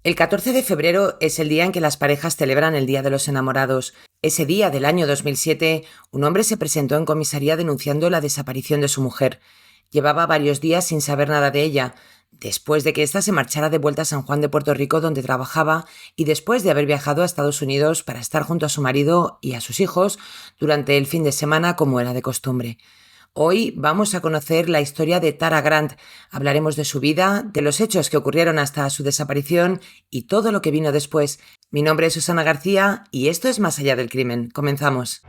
El 14 de febrero es el día en que las parejas celebran el Día de los Enamorados. Ese día del año 2007, un hombre se presentó en comisaría denunciando la desaparición de su mujer. Llevaba varios días sin saber nada de ella, después de que ésta se marchara de vuelta a San Juan de Puerto Rico, donde trabajaba, y después de haber viajado a Estados Unidos para estar junto a su marido y a sus hijos durante el fin de semana, como era de costumbre. Hoy vamos a conocer la historia de Tara Grant. Hablaremos de su vida, de los hechos que ocurrieron hasta su desaparición y todo lo que vino después. Mi nombre es Susana García y esto es Más allá del crimen. Comenzamos.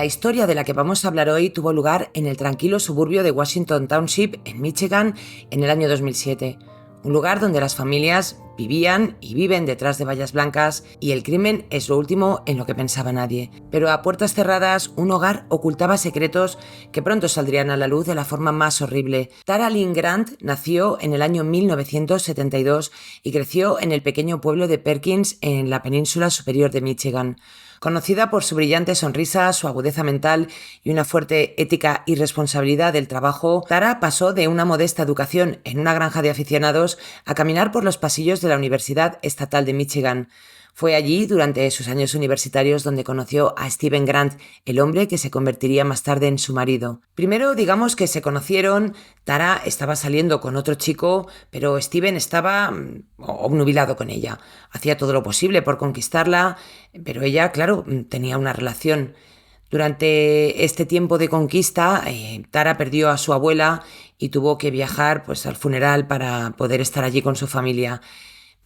La historia de la que vamos a hablar hoy tuvo lugar en el tranquilo suburbio de Washington Township, en Michigan, en el año 2007. Un lugar donde las familias vivían y viven detrás de vallas blancas y el crimen es lo último en lo que pensaba nadie. Pero a puertas cerradas, un hogar ocultaba secretos que pronto saldrían a la luz de la forma más horrible. Tara Lynn Grant nació en el año 1972 y creció en el pequeño pueblo de Perkins, en la península superior de Michigan. Conocida por su brillante sonrisa, su agudeza mental y una fuerte ética y responsabilidad del trabajo, Tara pasó de una modesta educación en una granja de aficionados a caminar por los pasillos de la Universidad Estatal de Michigan. Fue allí, durante sus años universitarios, donde conoció a Steven Grant, el hombre que se convertiría más tarde en su marido. Primero, digamos que se conocieron, Tara estaba saliendo con otro chico, pero Steven estaba obnubilado con ella. Hacía todo lo posible por conquistarla, pero ella, claro, tenía una relación. Durante este tiempo de conquista, Tara perdió a su abuela y tuvo que viajar al funeral para poder estar allí con su familia.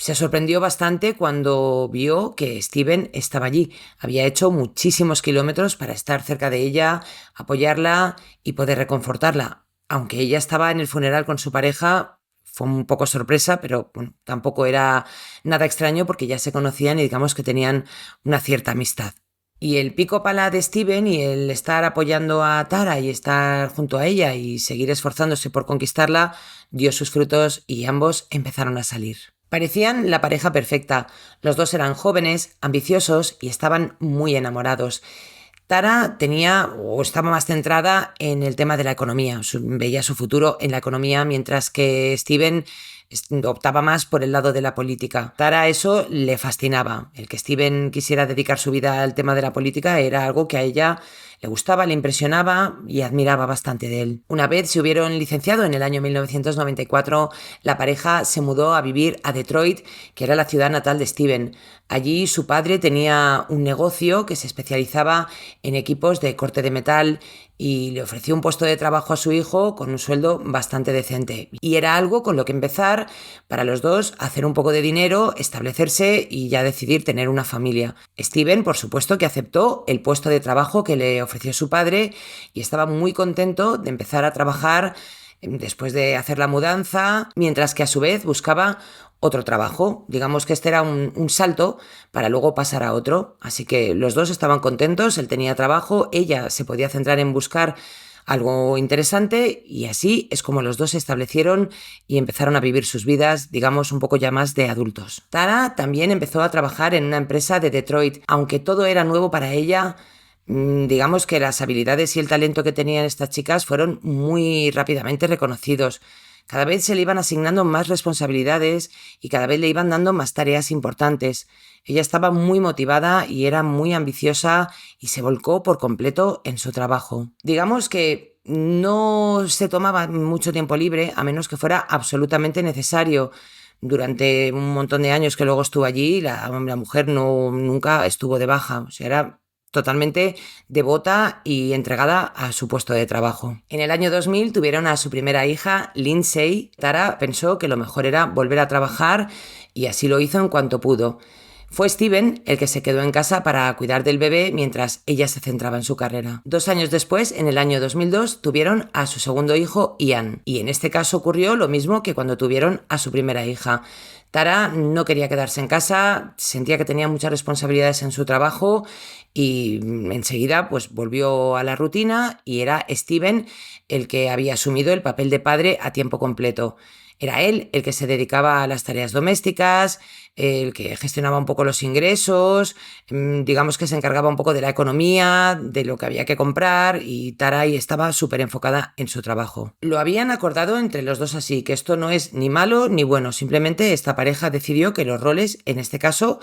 Se sorprendió bastante cuando vio que Steven estaba allí. Había hecho muchísimos kilómetros para estar cerca de ella, apoyarla y poder reconfortarla. Aunque ella estaba en el funeral con su pareja, fue un poco sorpresa, pero tampoco era nada extraño porque ya se conocían y digamos que tenían una cierta amistad. Y el pico pala de Steven y el estar apoyando a Tara y estar junto a ella y seguir esforzándose por conquistarla dio sus frutos y ambos empezaron a salir. Parecían la pareja perfecta. Los dos eran jóvenes, ambiciosos y estaban muy enamorados. Tara estaba más centrada en el tema de la economía, veía su futuro en la economía, mientras que Steven optaba más por el lado de la política. Tara eso le fascinaba. El que Steven quisiera dedicar su vida al tema de la política era algo que a ella le gustaba, le impresionaba y admiraba bastante de él. Una vez se hubieron licenciado en el año 1994, la pareja se mudó a vivir a Detroit, que era la ciudad natal de Steven. Allí su padre tenía un negocio que se especializaba en equipos de corte de metal y le ofreció un puesto de trabajo a su hijo con un sueldo bastante decente. Y era algo con lo que empezar para los dos, hacer un poco de dinero, establecerse y ya decidir tener una familia. Steven, por supuesto, que aceptó el puesto de trabajo que le ofreció su padre y estaba muy contento de empezar a trabajar después de hacer la mudanza, mientras que a su vez buscaba otro trabajo. Digamos que este era un salto para luego pasar a otro. Así que los dos estaban contentos, él tenía trabajo, ella se podía centrar en buscar algo interesante y así es como los dos se establecieron y empezaron a vivir sus vidas, digamos, un poco ya más de adultos. Tara también empezó a trabajar en una empresa de Detroit. Aunque todo era nuevo para ella, digamos que las habilidades y el talento que tenían estas chicas fueron muy rápidamente reconocidos. Cada vez se le iban asignando más responsabilidades y cada vez le iban dando más tareas importantes. Ella estaba muy motivada y era muy ambiciosa y se volcó por completo en su trabajo. Digamos que no se tomaba mucho tiempo libre a menos que fuera absolutamente necesario. Durante un montón de años que luego estuvo allí, la mujer nunca estuvo de baja. O sea, era totalmente devota y entregada a su puesto de trabajo. En el año 2000 tuvieron a su primera hija, Lindsay. Tara pensó que lo mejor era volver a trabajar y así lo hizo en cuanto pudo. Fue Steven el que se quedó en casa para cuidar del bebé mientras ella se centraba en su carrera. 2 años después, en el año 2002, tuvieron a su segundo hijo, Ian, y en este caso ocurrió lo mismo que cuando tuvieron a su primera hija. Tara no quería quedarse en casa, sentía que tenía muchas responsabilidades en su trabajo y enseguida pues volvió a la rutina y era Steven el que había asumido el papel de padre a tiempo completo. Era él el que se dedicaba a las tareas domésticas, el que gestionaba un poco los ingresos, digamos que se encargaba un poco de la economía, de lo que había que comprar, y Tara ahí estaba súper enfocada en su trabajo. Lo habían acordado entre los dos así, que esto no es ni malo ni bueno, simplemente esta pareja decidió que los roles, en este caso,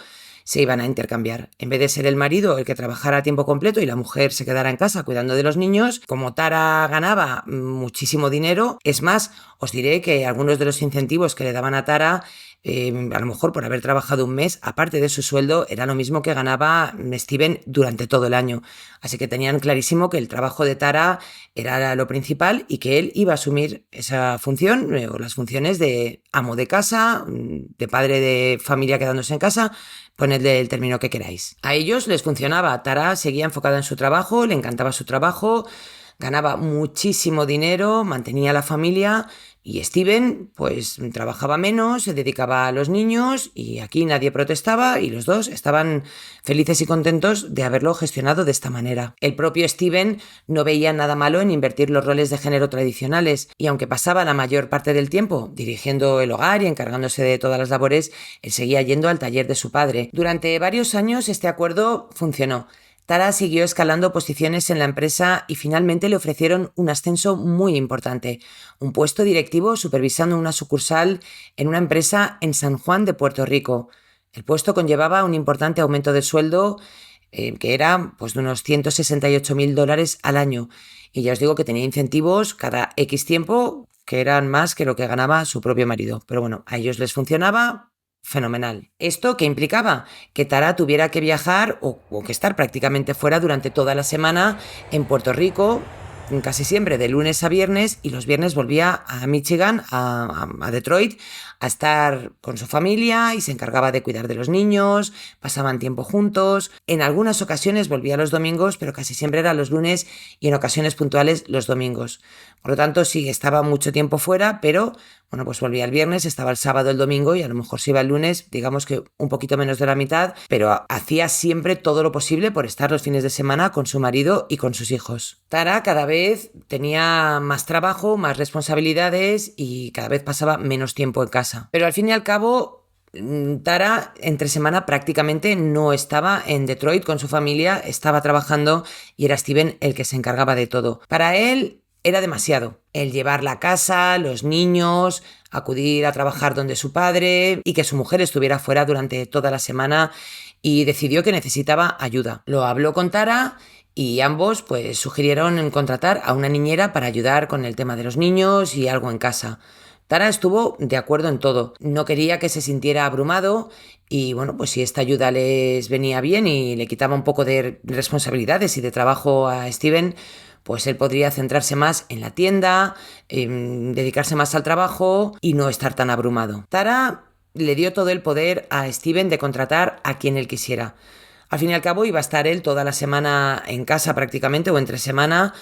se iban a intercambiar. En vez de ser el marido el que trabajara a tiempo completo y la mujer se quedara en casa cuidando de los niños, como Tara ganaba muchísimo dinero, es más, os diré que algunos de los incentivos que le daban a Tara, a lo mejor por haber trabajado un mes, aparte de su sueldo, era lo mismo que ganaba Steven durante todo el año. Así que tenían clarísimo que el trabajo de Tara era lo principal y que él iba a asumir esa función o las funciones de amo de casa, de padre de familia quedándose en casa, ponedle el término que queráis. A ellos les funcionaba. Tara seguía enfocada en su trabajo, le encantaba su trabajo, ganaba muchísimo dinero, mantenía a la familia, y Steven pues trabajaba menos, se dedicaba a los niños y aquí nadie protestaba y los dos estaban felices y contentos de haberlo gestionado de esta manera. El propio Steven no veía nada malo en invertir los roles de género tradicionales y aunque pasaba la mayor parte del tiempo dirigiendo el hogar y encargándose de todas las labores, él seguía yendo al taller de su padre. Durante varios años este acuerdo funcionó. Tara siguió escalando posiciones en la empresa y finalmente le ofrecieron un ascenso muy importante, un puesto directivo supervisando una sucursal en una empresa en San Juan de Puerto Rico. El puesto conllevaba un importante aumento de sueldo que era pues, de unos $168,000 al año. Y ya os digo que tenía incentivos cada X tiempo que eran más que lo que ganaba su propio marido. Pero bueno, a ellos les funcionaba. Fenomenal. ¿Esto qué implicaba? Que Tara tuviera que viajar o que estar prácticamente fuera durante toda la semana en Puerto Rico, casi siempre de lunes a viernes, y los viernes volvía a Michigan, a Detroit, a estar con su familia y se encargaba de cuidar de los niños, pasaban tiempo juntos. En algunas ocasiones volvía los domingos, pero casi siempre era los lunes y en ocasiones puntuales los domingos. Por lo tanto, sí, estaba mucho tiempo fuera, pero bueno, pues volvía el viernes, estaba el sábado, el domingo y a lo mejor se iba el lunes, digamos que un poquito menos de la mitad, pero hacía siempre todo lo posible por estar los fines de semana con su marido y con sus hijos. Tara cada vez tenía más trabajo, más responsabilidades y cada vez pasaba menos tiempo en casa. Pero al fin y al cabo, Tara entre semana prácticamente no estaba en Detroit con su familia, estaba trabajando y era Steven el que se encargaba de todo. Para él era demasiado el llevar la casa, los niños, acudir a trabajar donde su padre y que su mujer estuviera fuera durante toda la semana, y decidió que necesitaba ayuda. Lo habló con Tara y ambos pues sugirieron contratar a una niñera para ayudar con el tema de los niños y algo en casa. Tara estuvo de acuerdo en todo, no quería que se sintiera abrumado y bueno, pues si esta ayuda les venía bien y le quitaba un poco de responsabilidades y de trabajo a Steven, pues él podría centrarse más en la tienda, dedicarse más al trabajo y no estar tan abrumado. Tara le dio todo el poder a Steven de contratar a quien él quisiera. Al fin y al cabo iba a estar él toda la semana en casa prácticamente o entre semana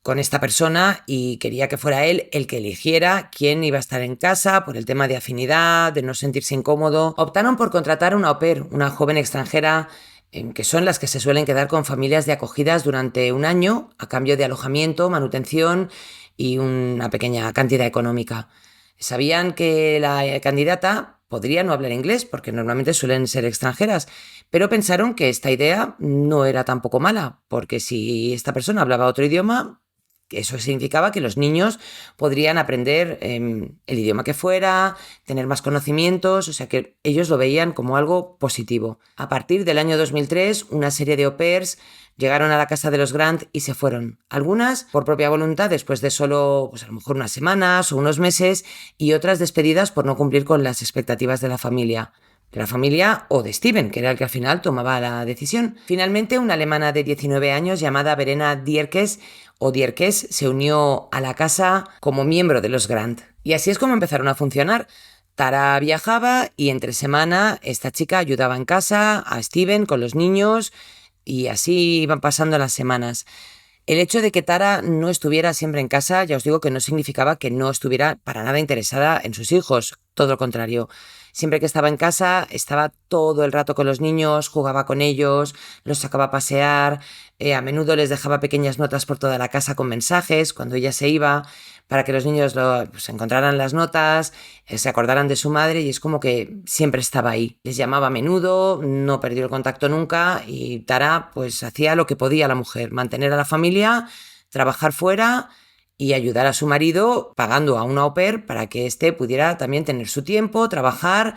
con esta persona y quería que fuera él el que eligiera quién iba a estar en casa por el tema de afinidad, de no sentirse incómodo. Optaron por contratar a una au pair, una joven extranjera que son las que se suelen quedar con familias de acogidas durante un año a cambio de alojamiento, manutención y una pequeña cantidad económica. Sabían que la candidata podría no hablar inglés porque normalmente suelen ser extranjeras, pero pensaron que esta idea no era tampoco mala, porque si esta persona hablaba otro idioma, eso significaba que los niños podrían aprender el idioma que fuera, tener más conocimientos, o sea que ellos lo veían como algo positivo. A partir del año 2003, una serie de au pairs llegaron a la casa de los Grant y se fueron. Algunas por propia voluntad después de solo, pues a lo mejor unas semanas o unos meses, y otras despedidas por no cumplir con las expectativas de la familia. O de Steven, que era el que al final tomaba la decisión. Finalmente, una alemana de 19 años llamada Verena Dierkes se unió a la casa como miembro de los Grant. Y así es como empezaron a funcionar. Tara viajaba y entre semana esta chica ayudaba en casa a Steven con los niños y así iban pasando las semanas. El hecho de que Tara no estuviera siempre en casa, ya os digo que no significaba que no estuviera para nada interesada en sus hijos, todo lo contrario. Siempre que estaba en casa, estaba todo el rato con los niños, jugaba con ellos, los sacaba a pasear, a menudo les dejaba pequeñas notas por toda la casa con mensajes cuando ella se iba, para que los niños pues, encontraran las notas, se acordaran de su madre, y es como que siempre estaba ahí. Les llamaba a menudo, no perdió el contacto nunca, y Tara pues hacía lo que podía la mujer, mantener a la familia, trabajar fuera y ayudar a su marido pagando a una au pair para que éste pudiera también tener su tiempo, trabajar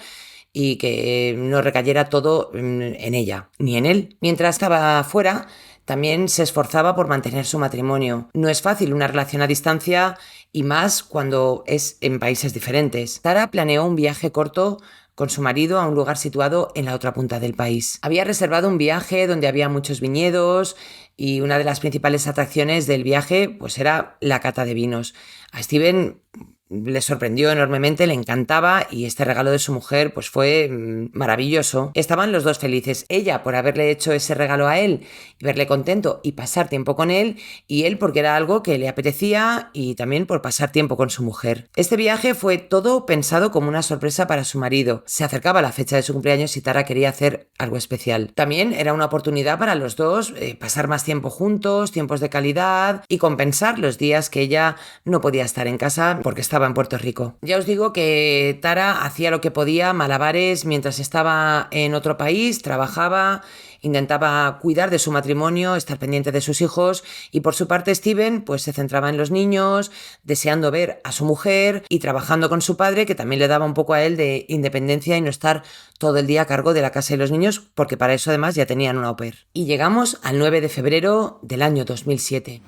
y que no recayera todo en ella, ni en él. Mientras estaba fuera, también se esforzaba por mantener su matrimonio. No es fácil una relación a distancia, y más cuando es en países diferentes. Tara planeó un viaje corto con su marido a un lugar situado en la otra punta del país. Había reservado un viaje donde había muchos viñedos y una de las principales atracciones del viaje pues era la cata de vinos. A Steven le sorprendió enormemente, le encantaba, y este regalo de su mujer pues fue maravilloso. Estaban los dos felices, ella por haberle hecho ese regalo a él y verle contento y pasar tiempo con él, y él porque era algo que le apetecía y también por pasar tiempo con su mujer. Este viaje fue todo pensado como una sorpresa para su marido. Se acercaba la fecha de su cumpleaños y Tara quería hacer algo especial. También era una oportunidad para los dos pasar más tiempo juntos, tiempos de calidad, y compensar los días que ella no podía estar en casa porque estaba en Puerto Rico. Ya os digo que Tara hacía lo que podía, malabares, mientras estaba en otro país, trabajaba, intentaba cuidar de su matrimonio, estar pendiente de sus hijos, y por su parte Steven pues se centraba en los niños, deseando ver a su mujer y trabajando con su padre, que también le daba un poco a él de independencia y no estar todo el día a cargo de la casa y los niños, porque para eso además ya tenían una au pair. Y llegamos al 9 de febrero del año 2007.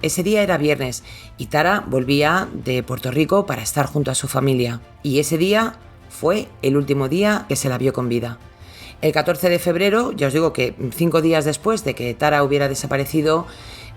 Ese día era viernes y Tara volvía de Puerto Rico para estar junto a su familia. Y ese día fue el último día que se la vio con vida. El 14 de febrero, ya os digo que 5 días después de que Tara hubiera desaparecido,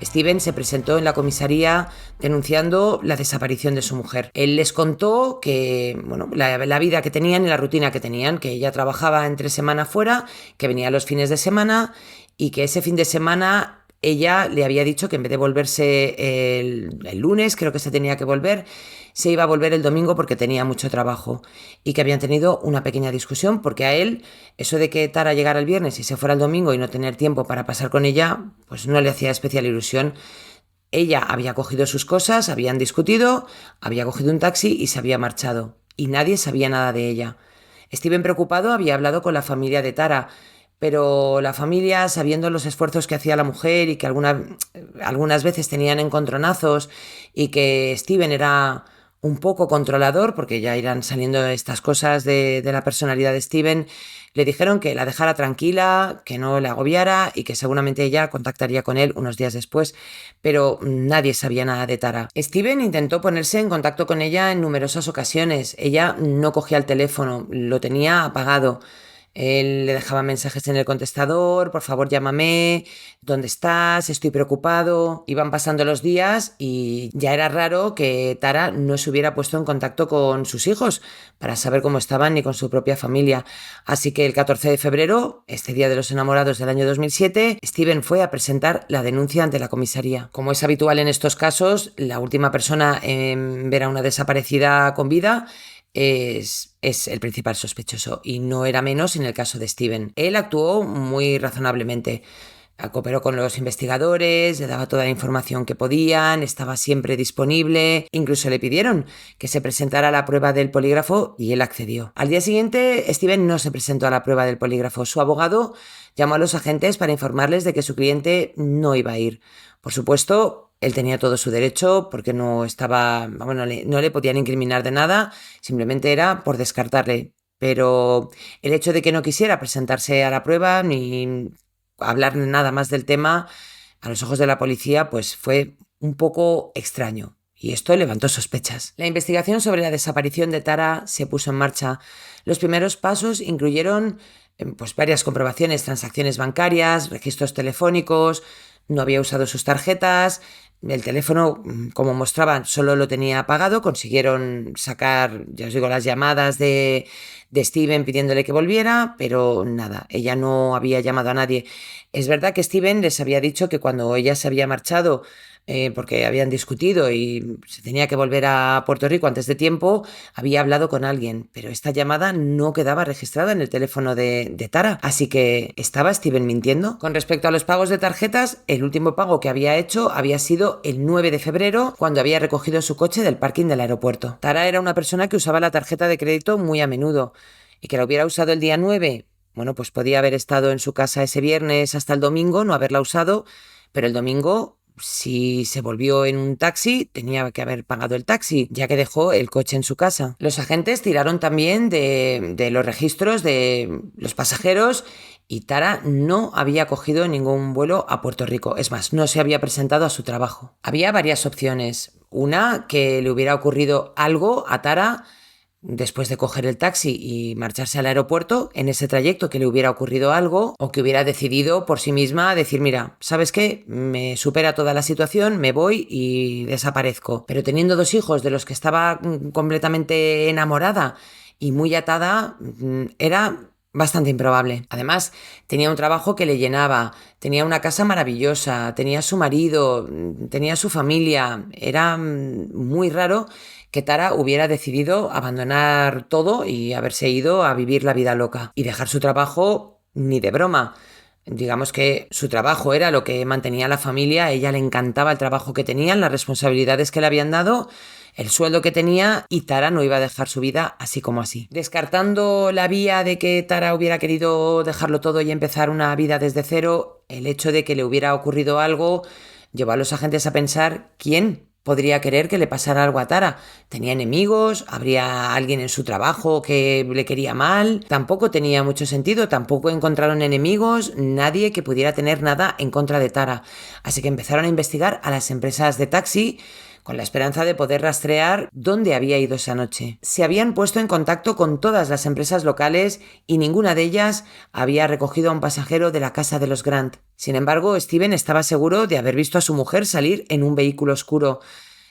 Steven se presentó en la comisaría denunciando la desaparición de su mujer. Él les contó que, bueno, la vida que tenían y la rutina que tenían, que ella trabajaba entre semana fuera, que venía los fines de semana, y que ese fin de semana ella le había dicho que en vez de volverse el lunes, creo que se tenía que volver, se iba a volver el domingo porque tenía mucho trabajo, y que habían tenido una pequeña discusión porque a él eso de que Tara llegara el viernes y se fuera el domingo y no tener tiempo para pasar con ella, pues no le hacía especial ilusión. Ella había cogido sus cosas, habían discutido, había cogido un taxi y se había marchado, y nadie sabía nada de ella. Steven, preocupado, había hablado con la familia de Tara, pero la familia, sabiendo los esfuerzos que hacía la mujer y que algunas veces tenían encontronazos, y que Steven era un poco controlador, porque ya irán saliendo estas cosas de la personalidad de Steven, le dijeron que la dejara tranquila, que no le agobiara y que seguramente ella contactaría con él unos días después, pero nadie sabía nada de Tara. Steven intentó ponerse en contacto con ella en numerosas ocasiones. Ella no cogía el teléfono, lo tenía apagado. Él le dejaba mensajes en el contestador: por favor llámame, ¿dónde estás? Estoy preocupado. Iban pasando los días y ya era raro que Tara no se hubiera puesto en contacto con sus hijos para saber cómo estaban ni con su propia familia. Así que el 14 de febrero, este día de los enamorados del año 2007, Steven fue a presentar la denuncia ante la comisaría. Como es habitual en estos casos, la última persona en ver a una desaparecida con vida es el principal sospechoso, y no era menos en el caso de Steven. Él actuó muy razonablemente, cooperó con los investigadores, le daba toda la información que podían, estaba siempre disponible, incluso le pidieron que se presentara a la prueba del polígrafo y él accedió. Al día siguiente, Steven no se presentó a la prueba del polígrafo. Su abogado llamó a los agentes para informarles de que su cliente no iba a ir. Por supuesto, él tenía todo su derecho porque no le podían incriminar de nada, simplemente era por descartarle. Pero el hecho de que no quisiera presentarse a la prueba ni hablar nada más del tema a los ojos de la policía, pues fue un poco extraño. Y esto levantó sospechas. La investigación sobre la desaparición de Tara se puso en marcha. Los primeros pasos incluyeron pues varias comprobaciones, transacciones bancarias, registros telefónicos. No había usado sus tarjetas. El teléfono, como mostraban, solo lo tenía apagado. Consiguieron sacar, ya os digo, las llamadas de Steven pidiéndole que volviera, pero nada, ella no había llamado a nadie. Es verdad que Steven les había dicho que cuando ella se había marchado, porque habían discutido y se tenía que volver a Puerto Rico antes de tiempo, había hablado con alguien, pero esta llamada no quedaba registrada en el teléfono de Tara, así que ¿estaba Steven mintiendo? Con respecto a los pagos de tarjetas, el último pago que había hecho había sido el 9 de febrero, cuando había recogido su coche del parking del aeropuerto. Tara era una persona que usaba la tarjeta de crédito muy a menudo, y que la hubiera usado el día 9, bueno, pues podía haber estado en su casa ese viernes hasta el domingo, no haberla usado, pero el domingo, si se volvió en un taxi, tenía que haber pagado el taxi, ya que dejó el coche en su casa. Los agentes tiraron también de los registros de los pasajeros y Tara no había cogido ningún vuelo a Puerto Rico. Es más, no se había presentado a su trabajo. Había varias opciones. Una, que le hubiera ocurrido algo a Tara después de coger el taxi y marcharse al aeropuerto, en ese trayecto que le hubiera ocurrido algo, o que hubiera decidido por sí misma decir, mira, ¿sabes qué? Me supera toda la situación, me voy y desaparezco. Pero teniendo 2 hijos de los que estaba completamente enamorada y muy atada, era bastante improbable. Además, tenía un trabajo que le llenaba, tenía una casa maravillosa, tenía su marido, tenía su familia. Era muy raro que Tara hubiera decidido abandonar todo y haberse ido a vivir la vida loca. Y dejar su trabajo ni de broma. Digamos que su trabajo era lo que mantenía a la familia, a ella le encantaba el trabajo que tenían, las responsabilidades que le habían dado, el sueldo que tenía, y Tara no iba a dejar su vida así como así. Descartando la vía de que Tara hubiera querido dejarlo todo y empezar una vida desde cero, el hecho de que le hubiera ocurrido algo llevó a los agentes a pensar quién podría querer que le pasara algo a Tara. ¿Tenía enemigos? ¿Habría alguien en su trabajo que le quería mal? Tampoco tenía mucho sentido, tampoco encontraron enemigos, nadie que pudiera tener nada en contra de Tara. Así que empezaron a investigar a las empresas de taxi con la esperanza de poder rastrear dónde había ido esa noche. Se habían puesto en contacto con todas las empresas locales y ninguna de ellas había recogido a un pasajero de la casa de los Grant. Sin embargo, Steven estaba seguro de haber visto a su mujer salir en un vehículo oscuro.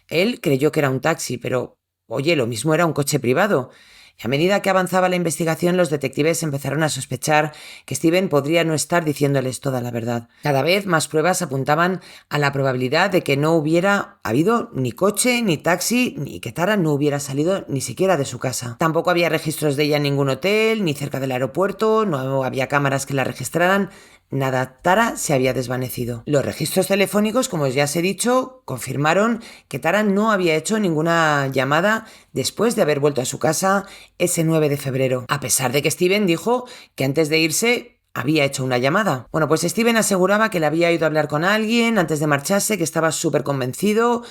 Él creyó que era un taxi, pero, oye, lo mismo era un coche privado. Y a medida que avanzaba la investigación, los detectives empezaron a sospechar que Steven podría no estar diciéndoles toda la verdad. Cada vez más pruebas apuntaban a la probabilidad de que no hubiera habido ni coche, ni taxi, ni que Tara no hubiera salido ni siquiera de su casa. Tampoco había registros de ella en ningún hotel, ni cerca del aeropuerto, no había cámaras que la registraran. Nada, Tara se había desvanecido. Los registros telefónicos, como ya os he dicho, confirmaron que Tara no había hecho ninguna llamada después de haber vuelto a su casa ese 9 de febrero, a pesar de que Steven dijo que antes de irse había hecho una llamada. Bueno, pues Steven aseguraba que le había ido a hablar con alguien antes de marcharse, que estaba súper convencido,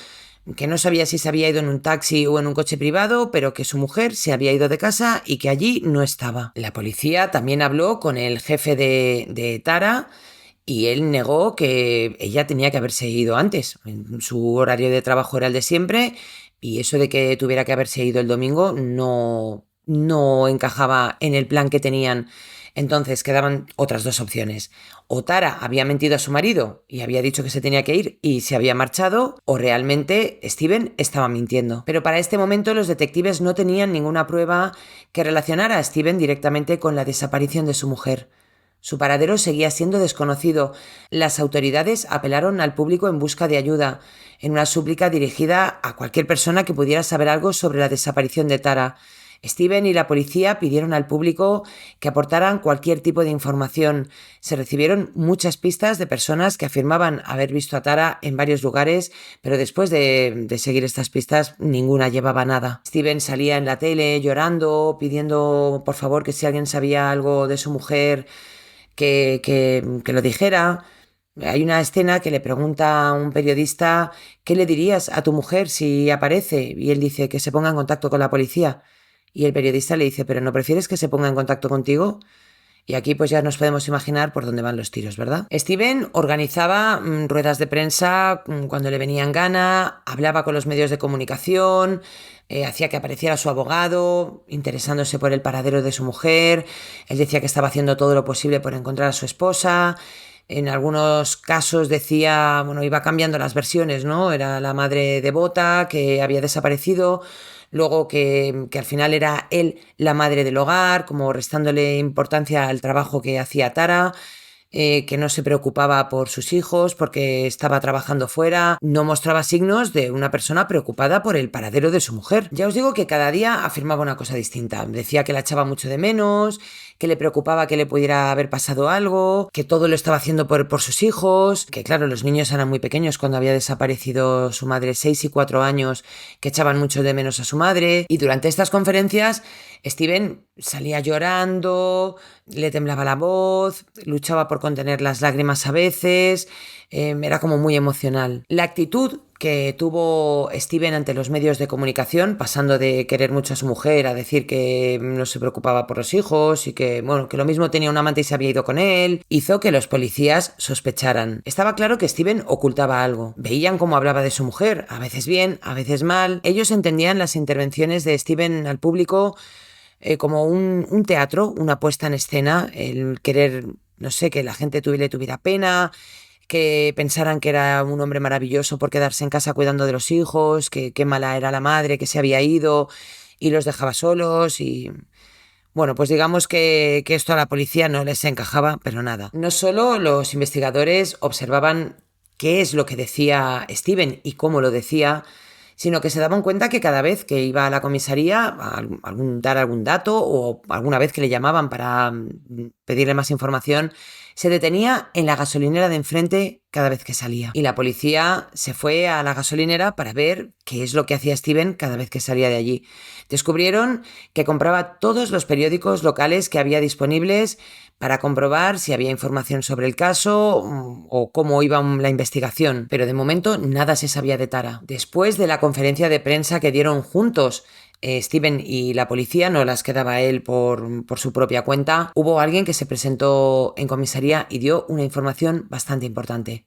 que no sabía si se había ido en un taxi o en un coche privado, pero que su mujer se había ido de casa y que allí no estaba. La policía también habló con el jefe de Tara y él negó que ella tenía que haberse ido antes. Su horario de trabajo era el de siempre y eso de que tuviera que haberse ido el domingo no encajaba en el plan que tenían. Entonces quedaban otras 2 opciones. O Tara había mentido a su marido y había dicho que se tenía que ir y se había marchado, o realmente Steven estaba mintiendo. Pero para este momento los detectives no tenían ninguna prueba que relacionara a Steven directamente con la desaparición de su mujer. Su paradero seguía siendo desconocido. Las autoridades apelaron al público en busca de ayuda, en una súplica dirigida a cualquier persona que pudiera saber algo sobre la desaparición de Tara. Steven y la policía pidieron al público que aportaran cualquier tipo de información. Se recibieron muchas pistas de personas que afirmaban haber visto a Tara en varios lugares, pero después de seguir estas pistas, ninguna llevaba nada. Steven salía en la tele llorando, pidiendo por favor que si alguien sabía algo de su mujer, que lo dijera. Hay una escena que le pregunta a un periodista: ¿qué le dirías a tu mujer si aparece? Y él dice que se ponga en contacto con la policía. Y el periodista le dice: ¿pero no prefieres que se ponga en contacto contigo? Y aquí pues ya nos podemos imaginar por dónde van los tiros, ¿verdad? Steven organizaba ruedas de prensa cuando le venía en gana, hablaba con los medios de comunicación, hacía que apareciera su abogado, interesándose por el paradero de su mujer. Él decía que estaba haciendo todo lo posible por encontrar a su esposa. En algunos casos decía, bueno, iba cambiando las versiones, ¿no? Era la madre devota que había desaparecido, luego que al final era él la madre del hogar, como restándole importancia al trabajo que hacía Tara, que no se preocupaba por sus hijos porque estaba trabajando fuera, no mostraba signos de una persona preocupada por el paradero de su mujer. Ya os digo que cada día afirmaba una cosa distinta. Decía que la echaba mucho de menos, que le preocupaba que le pudiera haber pasado algo, que todo lo estaba haciendo por sus hijos, que claro, los niños eran muy pequeños cuando había desaparecido su madre, 6 y 4 años, que echaban mucho de menos a su madre. Y durante estas conferencias, Steven salía llorando, le temblaba la voz, luchaba por contener las lágrimas a veces, era como muy emocional. La actitud que tuvo Steven ante los medios de comunicación, pasando de querer mucho a su mujer a decir que no se preocupaba por los hijos y que, bueno, que lo mismo tenía un amante y se había ido con él, hizo que los policías sospecharan. Estaba claro que Steven ocultaba algo. Veían cómo hablaba de su mujer, a veces bien, a veces mal. Ellos entendían las intervenciones de Steven al público como un teatro, una puesta en escena, el querer, no sé, que la gente le tuviera pena, que pensaran que era un hombre maravilloso por quedarse en casa cuidando de los hijos, que qué mala era la madre, que se había ido y los dejaba solos y... Bueno, pues digamos que esto a la policía no les encajaba, pero nada. No solo los investigadores observaban qué es lo que decía Steven y cómo lo decía, sino que se daban cuenta que cada vez que iba a la comisaría a dar algún dato o alguna vez que le llamaban para pedirle más información, se detenía en la gasolinera de enfrente cada vez que salía. Y la policía se fue a la gasolinera para ver qué es lo que hacía Steven cada vez que salía de allí. Descubrieron que compraba todos los periódicos locales que había disponibles para comprobar si había información sobre el caso o cómo iba la investigación. Pero de momento nada se sabía de Tara. Después de la conferencia de prensa que dieron juntos Steven y la policía, no las quedaba él por su propia cuenta, hubo alguien que se presentó en comisaría y dio una información bastante importante.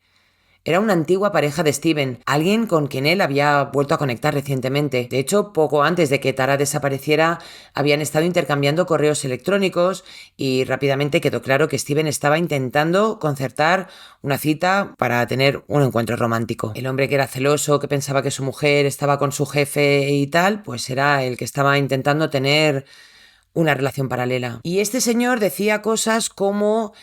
Era una antigua pareja de Steven, alguien con quien él había vuelto a conectar recientemente. De hecho, poco antes de que Tara desapareciera, habían estado intercambiando correos electrónicos y rápidamente quedó claro que Steven estaba intentando concertar una cita para tener un encuentro romántico. El hombre que era celoso, que pensaba que su mujer estaba con su jefe y tal, pues era el que estaba intentando tener una relación paralela. Y este señor decía cosas como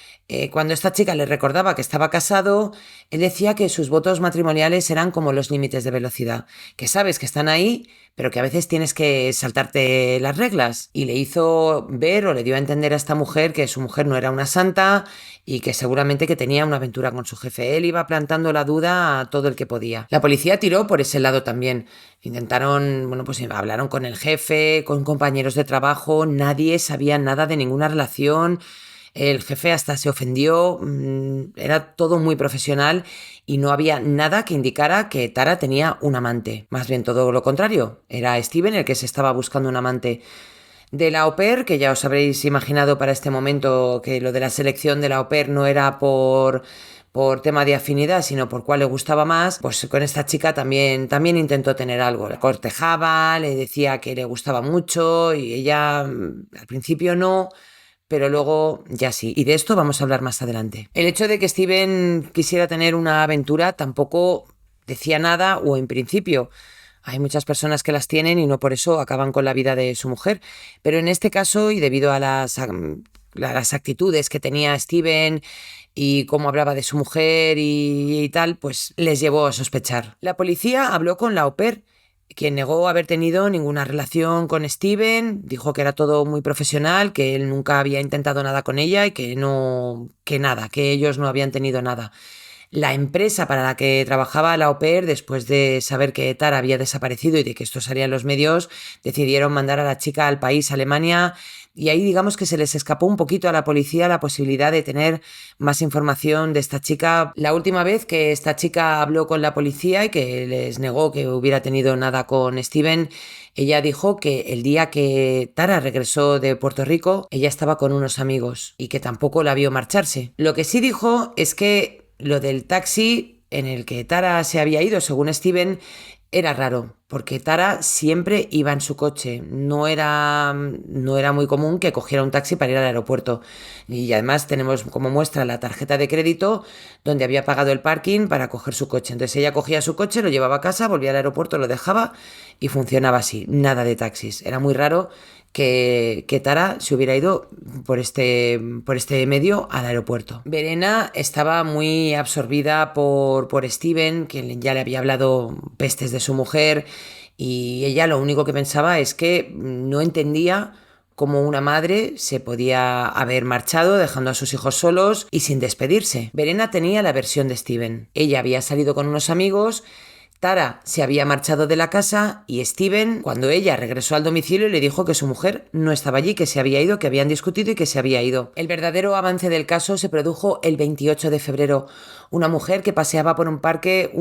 cuando esta chica le recordaba que estaba casado, él decía que sus votos matrimoniales eran como los límites de velocidad, que sabes que están ahí, pero que a veces tienes que saltarte las reglas. Y le hizo ver o le dio a entender a esta mujer que su mujer no era una santa y que seguramente que tenía una aventura con su jefe. Él iba plantando la duda a todo el que podía. La policía tiró por ese lado también. Intentaron, bueno, pues hablaron con el jefe, con compañeros de trabajo, nadie sabía nada de ninguna relación. El jefe hasta se ofendió, era todo muy profesional y no había nada que indicara que Tara tenía un amante. Más bien todo lo contrario, era Steven el que se estaba buscando un amante. De la au pair, que ya os habréis imaginado para este momento que lo de la selección de la au pair no era por tema de afinidad, sino por cuál le gustaba más, pues con esta chica también intentó tener algo. La cortejaba, le decía que le gustaba mucho y ella al principio no, pero luego ya sí. Y de esto vamos a hablar más adelante. El hecho de que Steven quisiera tener una aventura tampoco decía nada, o en principio. Hay muchas personas que las tienen y no por eso acaban con la vida de su mujer. Pero en este caso, y debido a las actitudes que tenía Steven y cómo hablaba de su mujer y tal, pues les llevó a sospechar. La policía habló con la au pair, quien negó haber tenido ninguna relación con Steven, dijo que era todo muy profesional, que él nunca había intentado nada con ella y que ellos no habían tenido nada. La empresa para la que trabajaba la au pair, después de saber que Tara había desaparecido y de que esto salía en los medios, decidieron mandar a la chica al país, Alemania, y ahí digamos que se les escapó un poquito a la policía la posibilidad de tener más información de esta chica. La última vez que esta chica habló con la policía y que les negó que hubiera tenido nada con Steven, ella dijo que el día que Tara regresó de Puerto Rico, ella estaba con unos amigos y que tampoco la vio marcharse. Lo que sí dijo es que lo del taxi en el que Tara se había ido, según Steven, era raro, porque Tara siempre iba en su coche. No era muy común que cogiera un taxi para ir al aeropuerto. Y además tenemos como muestra la tarjeta de crédito donde había pagado el parking para coger su coche. Entonces ella cogía su coche, lo llevaba a casa, volvía al aeropuerto, lo dejaba y funcionaba así. Nada de taxis. Era muy raro que Tara se hubiera ido por este medio al aeropuerto. Verena estaba muy absorbida por Steven, que ya le había hablado pestes de su mujer, y ella lo único que pensaba es que no entendía cómo una madre se podía haber marchado dejando a sus hijos solos y sin despedirse. Verena tenía la versión de Steven. Ella había salido con unos amigos, Tara se había marchado de la casa y Steven, cuando ella regresó al domicilio, le dijo que su mujer no estaba allí, que se había ido, que habían discutido y que se había ido. El verdadero avance del caso se produjo el 28 de febrero. Una mujer que paseaba por un parque,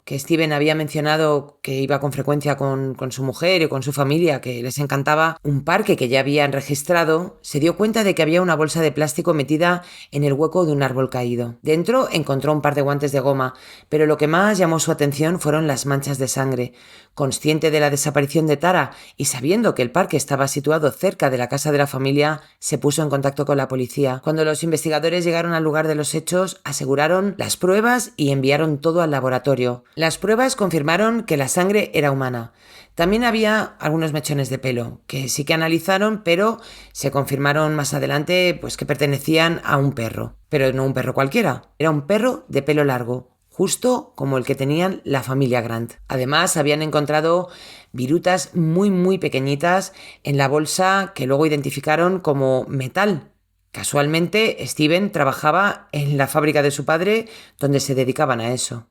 que Steven había mencionado que iba con frecuencia con su mujer y con su familia, que les encantaba, un parque que ya habían registrado, se dio cuenta de que había una bolsa de plástico metida en el hueco de un árbol caído. Dentro encontró un par de guantes de goma, pero lo que más llamó su atención fueron las manchas de sangre. Consciente de la desaparición de Tara y sabiendo que el parque estaba situado cerca de la casa de la familia, se puso en contacto con la policía. Cuando los investigadores llegaron al lugar de los hechos, aseguraron las pruebas y enviaron todo al laboratorio. Las pruebas confirmaron que la sangre era humana. También había algunos mechones de pelo, que sí que analizaron, pero se confirmaron más adelante pues, que pertenecían a un perro. Pero no un perro cualquiera, era un perro de pelo largo, justo como el que tenían la familia Grant. Además, habían encontrado virutas muy muy pequeñitas en la bolsa que luego identificaron como metal. Casualmente, Steven trabajaba en la fábrica de su padre, donde se dedicaban a eso.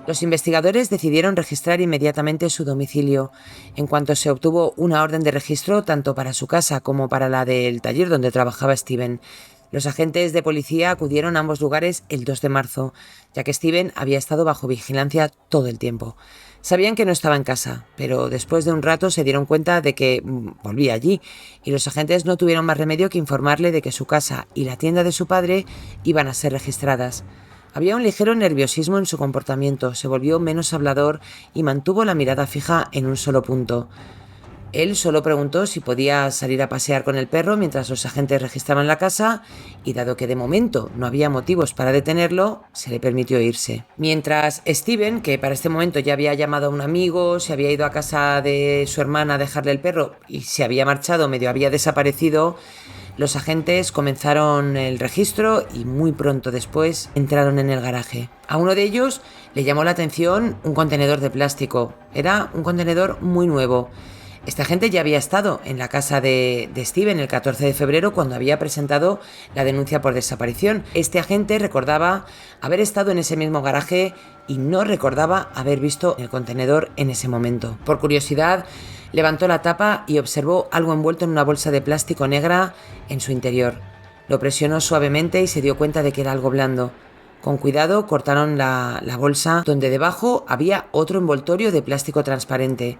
Los investigadores decidieron registrar inmediatamente su domicilio. En cuanto se obtuvo una orden de registro tanto para su casa como para la del taller donde trabajaba Steven, los agentes de policía acudieron a ambos lugares el 2 de marzo, ya que Steven había estado bajo vigilancia todo el tiempo. Sabían que no estaba en casa, pero después de un rato se dieron cuenta de que volvía allí, y los agentes no tuvieron más remedio que informarle de que su casa y la tienda de su padre iban a ser registradas. Había un ligero nerviosismo en su comportamiento, se volvió menos hablador y mantuvo la mirada fija en un solo punto. Él solo preguntó si podía salir a pasear con el perro mientras los agentes registraban la casa y dado que de momento no había motivos para detenerlo, se le permitió irse. Mientras Steven, que para este momento ya había llamado a un amigo, se había ido a casa de su hermana a dejarle el perro y se había marchado, medio había desaparecido, los agentes comenzaron el registro y muy pronto después entraron en el garaje. A uno de ellos le llamó la atención un contenedor de plástico. Era un contenedor muy nuevo. Esta gente ya había estado en la casa de Steven el 14 de febrero cuando había presentado la denuncia por desaparición. Este agente recordaba haber estado en ese mismo garaje y no recordaba haber visto el contenedor en ese momento. Por curiosidad, levantó la tapa y observó algo envuelto en una bolsa de plástico negra en su interior. Lo presionó suavemente y se dio cuenta de que era algo blando. Con cuidado cortaron la bolsa, donde debajo había otro envoltorio de plástico transparente.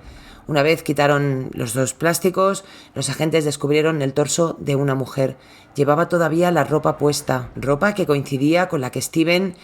Una vez quitaron los dos plásticos, los agentes descubrieron el torso de una mujer. Llevaba todavía la ropa puesta, ropa que coincidía con la que Steven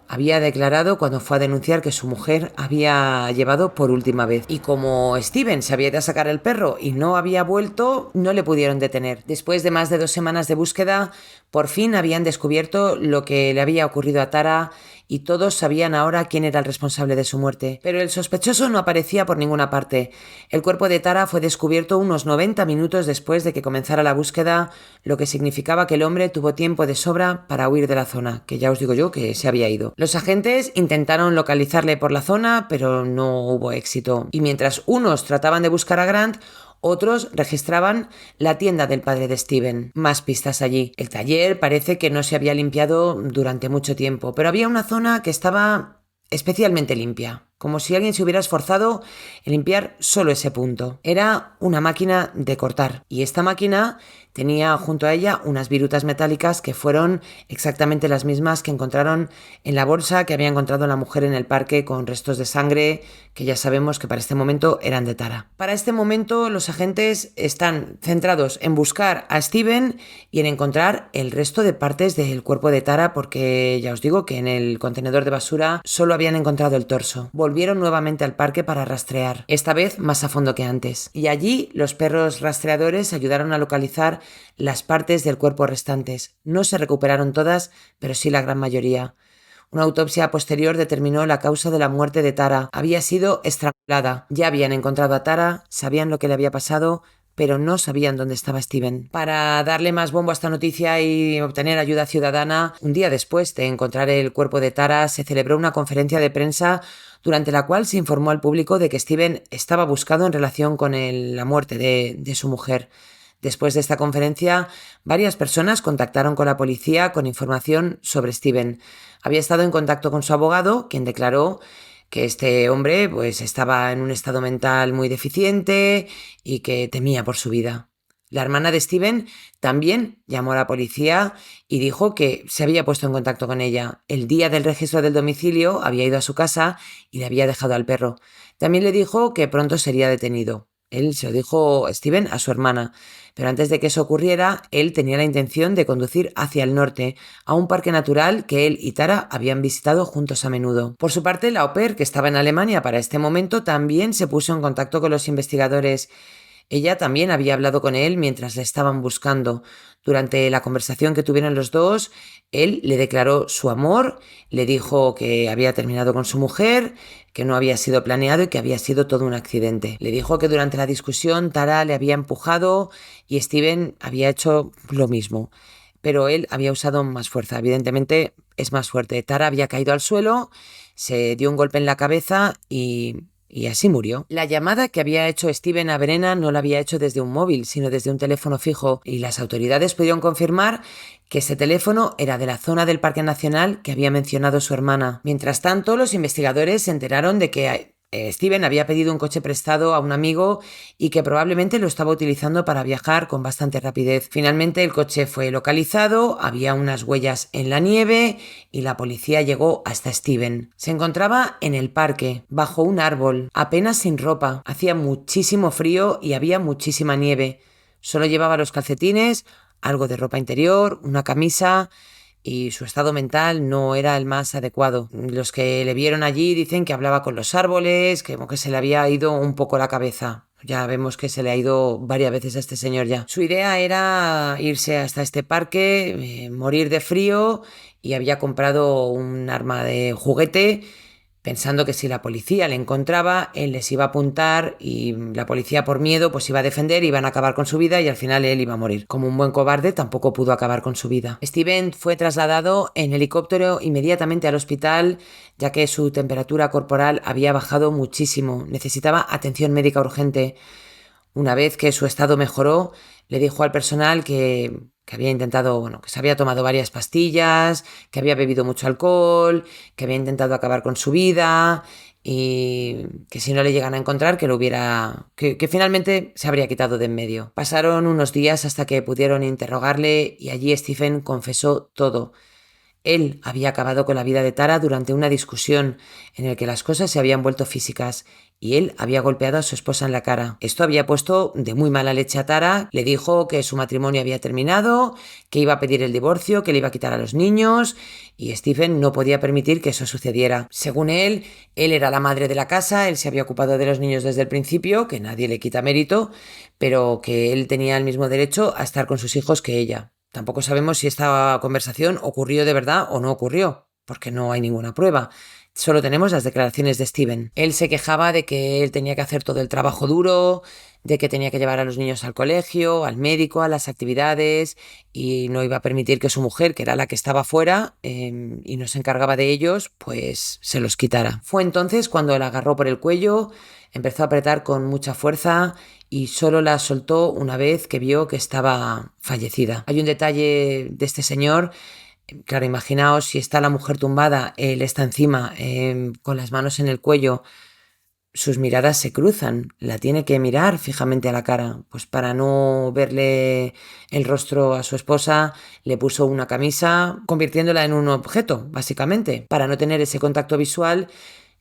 había declarado cuando fue a denunciar que su mujer había llevado por última vez. Y como Steven se había ido a sacar el perro y no había vuelto, no le pudieron detener. Después de más de 2 semanas de búsqueda, por fin habían descubierto lo que le había ocurrido a Tara y todos sabían ahora quién era el responsable de su muerte. Pero el sospechoso no aparecía por ninguna parte. El cuerpo de Tara fue descubierto unos 90 minutos después de que comenzara la búsqueda, lo que significaba que el hombre tuvo tiempo de sobra para huir de la zona, que ya os digo yo que se había ido. Los agentes intentaron localizarle por la zona, pero no hubo éxito. Y mientras unos trataban de buscar a Grant, otros registraban la tienda del padre de Steven. Más pistas allí. El taller parece que no se había limpiado durante mucho tiempo, pero había una zona que estaba especialmente limpia, como si alguien se hubiera esforzado en limpiar solo ese punto. Era una máquina de cortar, y esta máquina tenía junto a ella unas virutas metálicas que fueron exactamente las mismas que encontraron en la bolsa que había encontrado la mujer en el parque, con restos de sangre que ya sabemos que para este momento eran de Tara. Para este momento los agentes están centrados en buscar a Steven y en encontrar el resto de partes del cuerpo de Tara, porque ya os digo que en el contenedor de basura solo habían encontrado el torso. Volvieron nuevamente al parque para rastrear, esta vez más a fondo que antes, y allí los perros rastreadores ayudaron a localizar las partes del cuerpo restantes. No se recuperaron todas, pero sí la gran mayoría. Una autopsia posterior determinó la causa de la muerte de Tara. Había sido estrangulada. Ya habían encontrado a Tara, sabían lo que le había pasado, pero no sabían dónde estaba Steven. Para darle más bombo a esta noticia y obtener ayuda ciudadana, un día después de encontrar el cuerpo de Tara, se celebró una conferencia de prensa durante la cual se informó al público de que Steven estaba buscado en relación con la muerte de su mujer. Después de esta conferencia, varias personas contactaron con la policía con información sobre Steven. Había estado en contacto con su abogado, quien declaró que este hombre estaba en un estado mental muy deficiente y que temía por su vida. La hermana de Steven también llamó a la policía y dijo que se había puesto en contacto con ella. El día del registro del domicilio había ido a su casa y le había dejado al perro. También le dijo que pronto sería detenido. Él se lo dijo Steven a su hermana, pero antes de que eso ocurriera, él tenía la intención de conducir hacia el norte, a un parque natural que él y Tara habían visitado juntos a menudo. Por su parte, la au pair, que estaba en Alemania para este momento, también se puso en contacto con los investigadores. Ella también había hablado con él mientras le estaban buscando. Durante la conversación que tuvieron los dos, él le declaró su amor, le dijo que había terminado con su mujer, que no había sido planeado y que había sido todo un accidente. Le dijo que durante la discusión Tara le había empujado y Steven había hecho lo mismo, pero él había usado más fuerza. Evidentemente es más fuerte. Tara había caído al suelo, se dio un golpe en la cabeza y así murió. La llamada que había hecho Steven a Brennan no la había hecho desde un móvil, sino desde un teléfono fijo, y las autoridades pudieron confirmar que ese teléfono era de la zona del Parque Nacional que había mencionado su hermana. Mientras tanto, los investigadores se enteraron de que Steven había pedido un coche prestado a un amigo y que probablemente lo estaba utilizando para viajar con bastante rapidez. Finalmente el coche fue localizado, había unas huellas en la nieve y la policía llegó hasta Steven. Se encontraba en el parque, bajo un árbol, apenas sin ropa. Hacía muchísimo frío y había muchísima nieve. Solo llevaba los calcetines, algo de ropa interior, una camisa, y su estado mental no era el más adecuado. Los que le vieron allí dicen que hablaba con los árboles, que como que se le había ido un poco la cabeza. Ya vemos que se le ha ido varias veces a este señor ya. Su idea era irse hasta este parque, morir de frío, y había comprado un arma de juguete pensando que si la policía le encontraba, él les iba a apuntar y la policía por miedo pues iba a defender, iban a acabar con su vida y al final él iba a morir. Como un buen cobarde tampoco pudo acabar con su vida. Steven fue trasladado en helicóptero inmediatamente al hospital, ya que su temperatura corporal había bajado muchísimo. Necesitaba atención médica urgente. Una vez que su estado mejoró, le dijo al personal que había intentado, que se había tomado varias pastillas, que había bebido mucho alcohol, que había intentado acabar con su vida y que si no le llegan a encontrar, que finalmente se habría quitado de en medio. Pasaron unos días hasta que pudieron interrogarle y allí Stephen confesó todo. Él había acabado con la vida de Tara durante una discusión en la que las cosas se habían vuelto físicas y él había golpeado a su esposa en la cara. Esto había puesto de muy mala leche a Tara, le dijo que su matrimonio había terminado, que iba a pedir el divorcio, que le iba a quitar a los niños, y Stephen no podía permitir que eso sucediera. Según él era la madre de la casa, él se había ocupado de los niños desde el principio, que nadie le quita mérito, pero que él tenía el mismo derecho a estar con sus hijos que ella. Tampoco sabemos si esta conversación ocurrió de verdad o no ocurrió. porque no hay ninguna prueba. Solo tenemos las declaraciones de Steven. Él se quejaba de que él tenía que hacer todo el trabajo duro, de que tenía que llevar a los niños al colegio, al médico, a las actividades, y no iba a permitir que su mujer, que era la que estaba fuera y no se encargaba de ellos, pues se los quitara. Fue entonces cuando la agarró por el cuello, empezó a apretar con mucha fuerza y solo la soltó una vez que vio que estaba fallecida. Hay un detalle de este señor. Claro, imaginaos si está la mujer tumbada, él está encima, con las manos en el cuello, sus miradas se cruzan, la tiene que mirar fijamente a la cara, pues para no verle el rostro a su esposa, le puso una camisa, convirtiéndola en un objeto, básicamente, para no tener ese contacto visual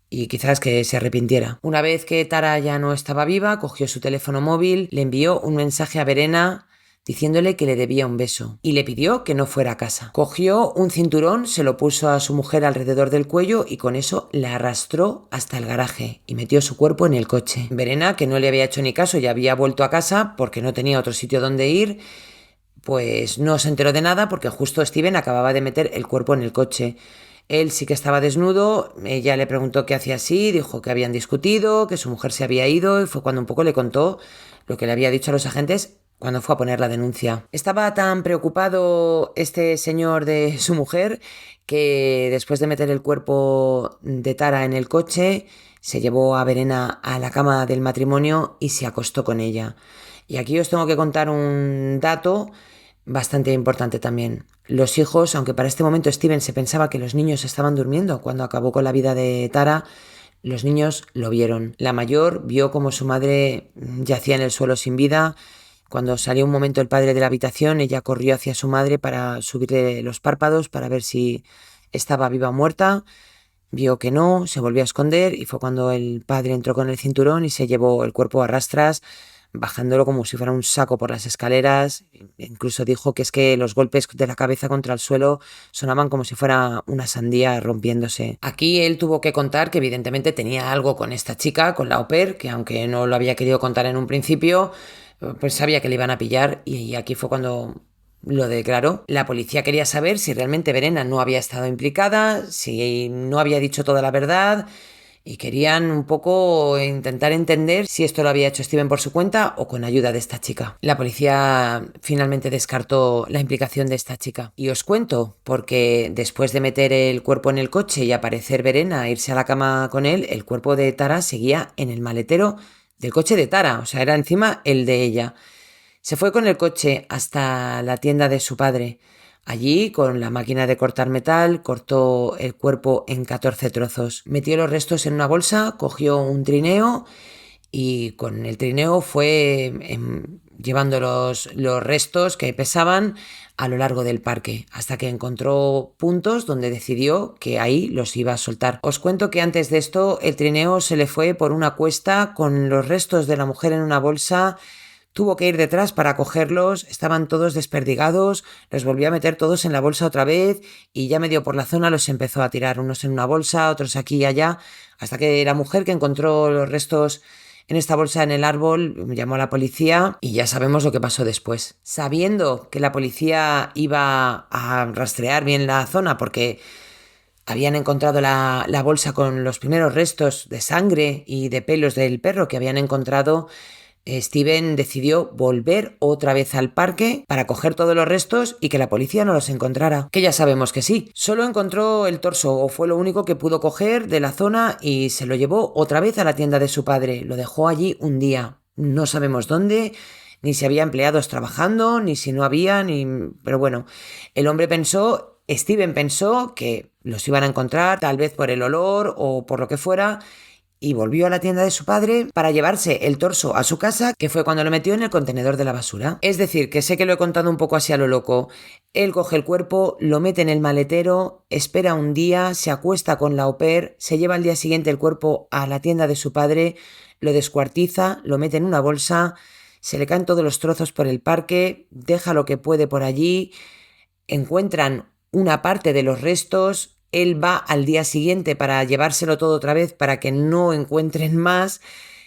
y quizás que se arrepintiera. Una vez que Tara ya no estaba viva, cogió su teléfono móvil, le envió un mensaje a Verena diciéndole que le debía un beso y le pidió que no fuera a casa. Cogió un cinturón, se lo puso a su mujer alrededor del cuello y con eso la arrastró hasta el garaje y metió su cuerpo en el coche. Verena, que no le había hecho ni caso y había vuelto a casa porque no tenía otro sitio donde ir, pues no se enteró de nada porque justo Steven acababa de meter el cuerpo en el coche. Él sí que estaba desnudo, ella le preguntó qué hacía así, dijo que habían discutido, que su mujer se había ido y fue cuando un poco le contó lo que le había dicho a los agentes cuando fue a poner la denuncia. Estaba tan preocupado este señor de su mujer que después de meter el cuerpo de Tara en el coche, se llevó a Verena a la cama del matrimonio y se acostó con ella. Y aquí os tengo que contar un dato bastante importante también. Los hijos, aunque para este momento Steven se pensaba que los niños estaban durmiendo cuando acabó con la vida de Tara, los niños lo vieron. La mayor vio como su madre yacía en el suelo sin vida. Cuando salió un momento el padre de la habitación, ella corrió hacia su madre para subirle los párpados para ver si estaba viva o muerta. Vio que no, se volvió a esconder y fue cuando el padre entró con el cinturón y se llevó el cuerpo a rastras, bajándolo como si fuera un saco por las escaleras. Incluso dijo que es que los golpes de la cabeza contra el suelo sonaban como si fuera una sandía rompiéndose. Aquí él tuvo que contar que evidentemente tenía algo con esta chica, con la au pair, que aunque no lo había querido contar en un principio, pues sabía que le iban a pillar y aquí fue cuando lo declaró. La policía quería saber si realmente Verena no había estado implicada, si no había dicho toda la verdad y querían un poco intentar entender si esto lo había hecho Steven por su cuenta o con ayuda de esta chica. La policía finalmente descartó la implicación de esta chica. Y os cuento, porque después de meter el cuerpo en el coche y aparecer Verena, irse a la cama con él, el cuerpo de Tara seguía en el maletero del coche de Tara, o sea, era encima el de ella. Se fue con el coche hasta la tienda de su padre. Allí, con la máquina de cortar metal, cortó el cuerpo en 14 trozos. Metió los restos en una bolsa, cogió un trineo y con el trineo fue llevando los restos que pesaban a lo largo del parque, hasta que encontró puntos donde decidió que ahí los iba a soltar. Os cuento que antes de esto el trineo se le fue por una cuesta con los restos de la mujer en una bolsa. Tuvo que ir detrás para cogerlos, estaban todos desperdigados, los volvió a meter todos en la bolsa otra vez y ya medio por la zona los empezó a tirar, unos en una bolsa, otros aquí y allá, hasta que la mujer que encontró los restos en esta bolsa en el árbol llamó a la policía y ya sabemos lo que pasó después. Sabiendo que la policía iba a rastrear bien la zona porque habían encontrado la bolsa con los primeros restos de sangre y de pelos del perro que habían encontrado, Steven decidió volver otra vez al parque para coger todos los restos y que la policía no los encontrara. Que ya sabemos que sí. Solo encontró el torso, o fue lo único que pudo coger de la zona, y se lo llevó otra vez a la tienda de su padre. Lo dejó allí un día. No sabemos dónde, ni si había empleados trabajando, ni si no había, pero bueno, el hombre pensó, Steven pensó que los iban a encontrar, tal vez por el olor o por lo que fuera, y volvió a la tienda de su padre para llevarse el torso a su casa, que fue cuando lo metió en el contenedor de la basura. Es decir, que sé que lo he contado un poco así a lo loco. Él coge el cuerpo, lo mete en el maletero, espera un día, se acuesta con la au pair, se lleva al día siguiente el cuerpo a la tienda de su padre, lo descuartiza, lo mete en una bolsa, se le caen todos los trozos por el parque, deja lo que puede por allí, encuentran una parte de los restos. Él va al día siguiente para llevárselo todo otra vez para que no encuentren más.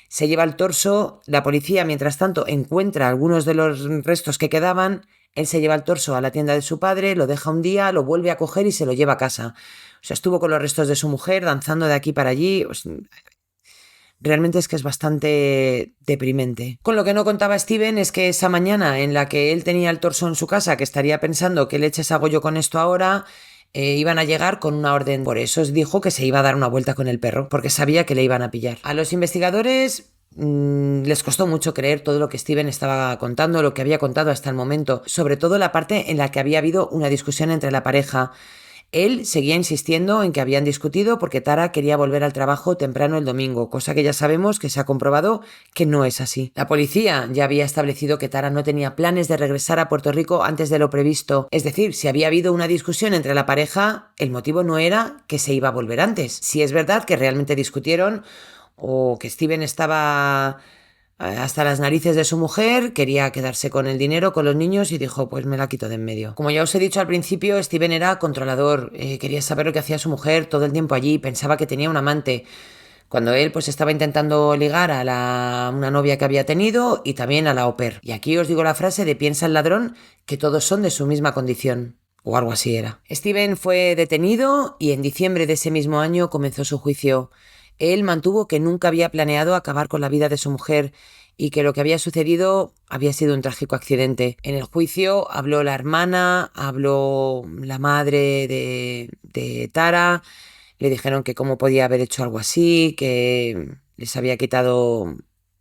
Se lleva el torso. La policía, mientras tanto, encuentra algunos de los restos que quedaban. Él se lleva el torso a la tienda de su padre, lo deja un día, lo vuelve a coger y se lo lleva a casa. O sea, estuvo con los restos de su mujer, danzando de aquí para allí. Realmente es que es bastante deprimente. Con lo que no contaba Steven es que esa mañana en la que él tenía el torso en su casa, que estaría pensando qué leches hago yo con esto ahora, iban a llegar con una orden. Por eso os dijo que se iba a dar una vuelta con el perro, porque sabía que le iban a pillar. A los investigadores les costó mucho creer todo lo que Steven estaba contando, lo que había contado hasta el momento, sobre todo la parte en la que había habido una discusión entre la pareja. Él seguía insistiendo en que habían discutido porque Tara quería volver al trabajo temprano el domingo, cosa que ya sabemos que se ha comprobado que no es así. La policía ya había establecido que Tara no tenía planes de regresar a Puerto Rico antes de lo previsto. Es decir, si había habido una discusión entre la pareja, el motivo no era que se iba a volver antes. Si es verdad que realmente discutieron o que Steven estaba hasta las narices de su mujer, quería quedarse con el dinero, con los niños y dijo, pues me la quito de en medio. Como ya os he dicho al principio, Steven era controlador, quería saber lo que hacía su mujer todo el tiempo allí, pensaba que tenía un amante, cuando él pues estaba intentando ligar a una novia que había tenido y también a la au pair. Y aquí os digo la frase de piensa el ladrón que todos son de su misma condición. O algo así era. Steven fue detenido y en diciembre de ese mismo año comenzó su juicio. Él mantuvo que nunca había planeado acabar con la vida de su mujer y que lo que había sucedido había sido un trágico accidente. En el juicio habló la hermana, habló la madre de Tara, le dijeron que cómo podía haber hecho algo así, que les había quitado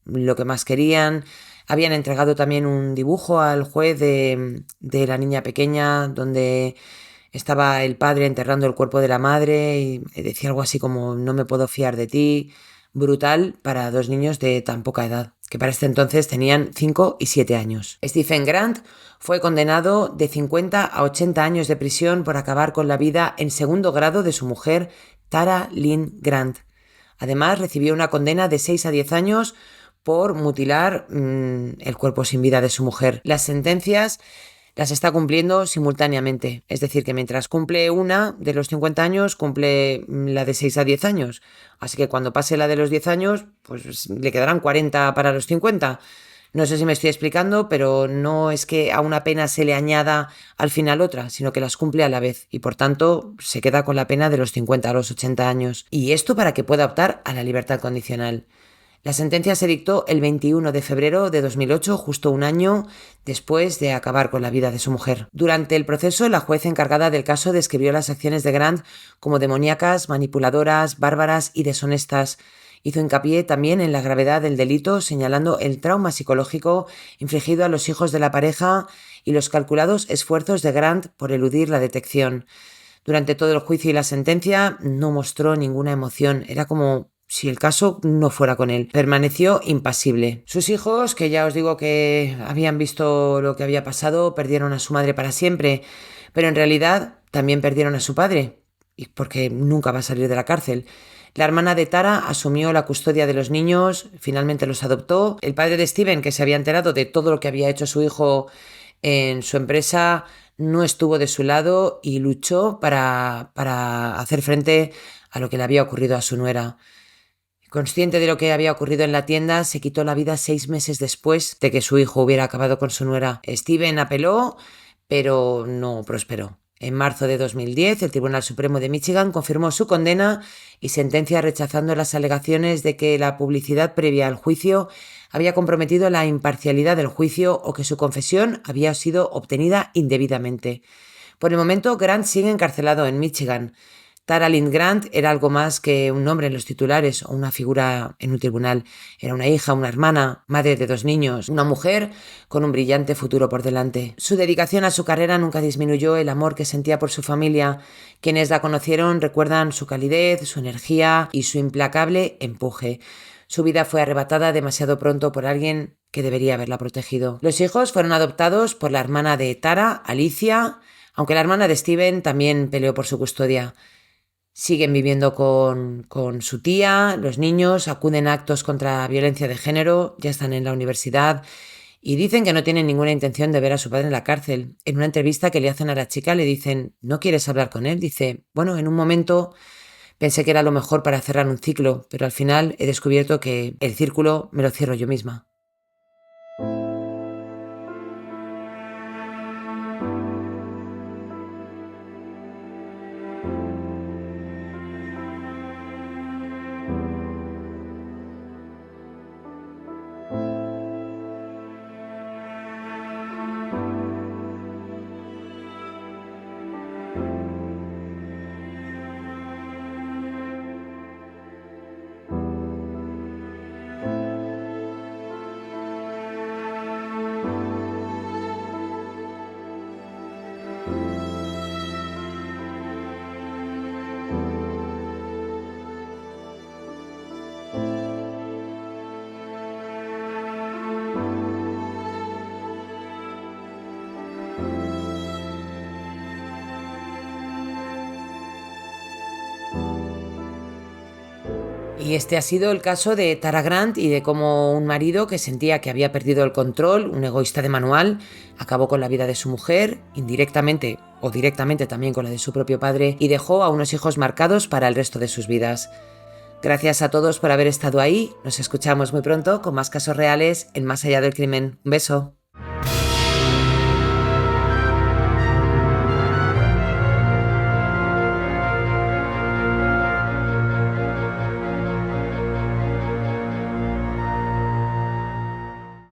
lo que más querían. Habían entregado también un dibujo al juez de la niña pequeña donde estaba el padre enterrando el cuerpo de la madre y decía algo así como no me puedo fiar de ti. Brutal para dos niños de tan poca edad, que para este entonces tenían 5 y 7 años. Stephen Grant fue condenado de 50 a 80 años de prisión por acabar con la vida en segundo grado de su mujer, Tara Lynn Grant. Además, recibió una condena de 6 a 10 años por mutilar el cuerpo sin vida de su mujer. Las sentencias las está cumpliendo simultáneamente. Es decir, que mientras cumple una de los 50 años, cumple la de 6 a 10 años. Así que cuando pase la de los 10 años, pues le quedarán 40 para los 50. No sé si me estoy explicando, pero no es que a una pena se le añada al final otra, sino que las cumple a la vez y por tanto se queda con la pena de los 50 a los 80 años. Y esto para que pueda optar a la libertad condicional. La sentencia se dictó el 21 de febrero de 2008, justo un año después de acabar con la vida de su mujer. Durante el proceso, la juez encargada del caso describió las acciones de Grant como demoníacas, manipuladoras, bárbaras y deshonestas. Hizo hincapié también en la gravedad del delito, señalando el trauma psicológico infligido a los hijos de la pareja y los calculados esfuerzos de Grant por eludir la detección. Durante todo el juicio y la sentencia no mostró ninguna emoción. Era como si el caso no fuera con él. Permaneció impasible. Sus hijos, que ya os digo que habían visto lo que había pasado, perdieron a su madre para siempre, pero en realidad también perdieron a su padre, y porque nunca va a salir de la cárcel. La hermana de Tara asumió la custodia de los niños, finalmente los adoptó. El padre de Steven, que se había enterado de todo lo que había hecho su hijo en su empresa, no estuvo de su lado y luchó para hacer frente a lo que le había ocurrido a su nuera. Consciente de lo que había ocurrido en la tienda, se quitó la vida 6 meses después de que su hijo hubiera acabado con su nuera. Steven apeló, pero no prosperó. En marzo de 2010, el Tribunal Supremo de Michigan confirmó su condena y sentencia rechazando las alegaciones de que la publicidad previa al juicio había comprometido la imparcialidad del juicio o que su confesión había sido obtenida indebidamente. Por el momento, Grant sigue encarcelado en Michigan. Tara Lynn Grant era algo más que un nombre en los titulares o una figura en un tribunal. Era una hija, una hermana, madre de 2 niños, una mujer con un brillante futuro por delante. Su dedicación a su carrera nunca disminuyó el amor que sentía por su familia. Quienes la conocieron recuerdan su calidez, su energía y su implacable empuje. Su vida fue arrebatada demasiado pronto por alguien que debería haberla protegido. Los hijos fueron adoptados por la hermana de Tara, Alicia, aunque la hermana de Steven también peleó por su custodia. Siguen viviendo con su tía, los niños acuden a actos contra violencia de género, ya están en la universidad y dicen que no tienen ninguna intención de ver a su padre en la cárcel. En una entrevista que le hacen a la chica le dicen, ¿no quieres hablar con él? Dice, bueno, en un momento pensé que era lo mejor para cerrar un ciclo, pero al final he descubierto que el círculo me lo cierro yo misma. Y este ha sido el caso de Tara Grant y de cómo un marido que sentía que había perdido el control, un egoísta de manual, acabó con la vida de su mujer, indirectamente o directamente también con la de su propio padre, y dejó a unos hijos marcados para el resto de sus vidas. Gracias a todos por haber estado ahí. Nos escuchamos muy pronto con más casos reales en Más allá del crimen. Un beso.